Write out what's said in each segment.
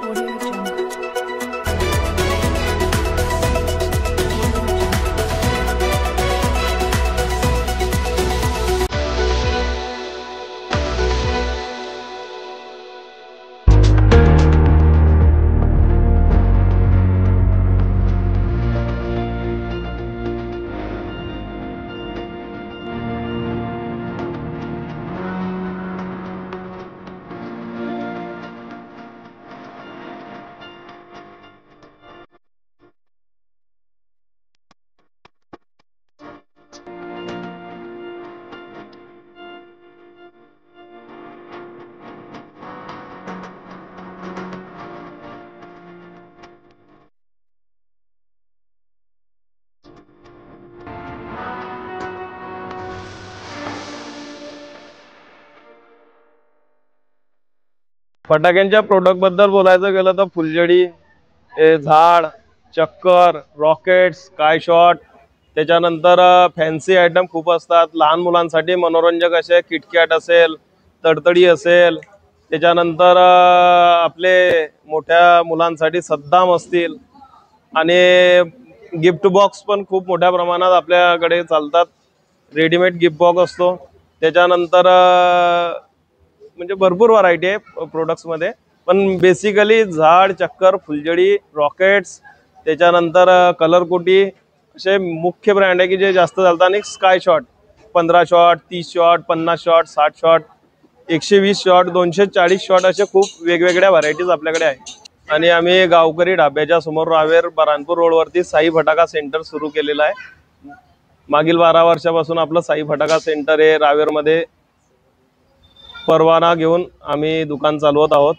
Audio Jungle. फटाक्यांच्या product बद्दल बोलायचं गेलं तर फुलझडी, झाड, चक्कर, रॉकेट्स, स्काय शॉट, त्याच्यानंतर फॅन्सी आयटम खूप असतात. लहान मुलांसाठी मनोरंजक असे किटकॅट असेल, तडतडी असेल, त्याच्यानंतर आपले मोठ्या मुलांसाठी सद्दाम असतील आणि गिफ्ट बॉक्स पण खूप मोठ्या प्रमाणात आपल्याकडे चालतात. रेडीमेड गिफ्ट बॉक्स असतो. त्याच्यानंतर म्हणजे भरपूर व्हरायटी आहे प्रोडक्ट्समध्ये, पण बेसिकली झाड, चक्कर, फुलझडी, रॉकेट्स, त्याच्यानंतर कलरकोटी असे मुख्य ब्रँड आहे की जे जास्त चालतात. आणि sky shot 15 shot, 30 shot, 50 shot, 60 shot, 120 shot, 240 shot असे खूप वेगवेगळ्या व्हरायटीज आपल्याकडे आहे. आणि आम्ही गावकरी ढाब्याच्या समोर रावेर बऱ्हाणपूर रोडवरती साई फटाका सेंटर सुरू केलेलं आहे. मागील 12 वर्षापासून आपलं साई फटाका सेंटर हे रावेरमध्ये परवाना घेऊन आम्ही दुकान चालवत आहोत.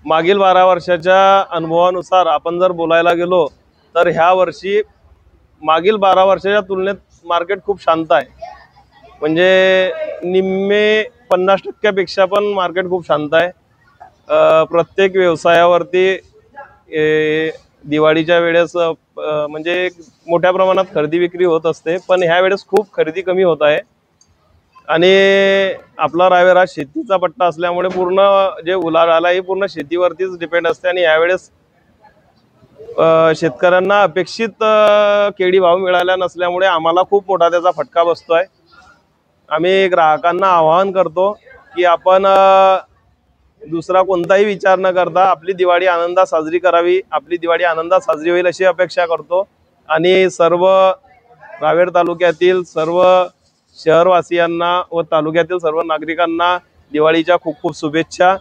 मागील 12 वर्षाच्या अनुभवानुसार आपण जर बोलायला गेलो तर ह्या वर्षी मागील 12 वर्षाच्या तुलनेत मार्केट खूप शांत आहे. म्हणजे निम्मे 50% पण मार्केट खूप शांत आहे. प्रत्येक व्यवसायावरती दिवाळीच्या वेळेस म्हणजे मोठ्या प्रमाणात खरेदी विक्री होत असते, पण ह्या वेळेस खूप खरेदी कमी होत आहे. आणि आपला रावेर हा शेतीचा पट्टा असल्यामुळे पूर्ण जे उलाढाल आहे पूर्ण शेतीवरतीच डिपेंड असते. आणि यावेळेस शेतकऱ्यांना अपेक्षित केळी भाव मिळाला नसल्यामुळे आम्हाला खूप मोठा त्याचा फटका बसतोय. आम्ही ग्राहकांना आवाहन करतो की आपण दुसरा कोणताही विचार न करता आपली दिवाळी आनंदात साजरी करावी, आपली दिवाळी आनंदात साजरी होईल अशी अपेक्षा करतो. आणि सर्व रावेर तालुक्यातील सर्व शहरवासियांना व तालुक्यातील सर्व नागरिकांना दिवाळीच्या खूप खूप शुभेच्छा.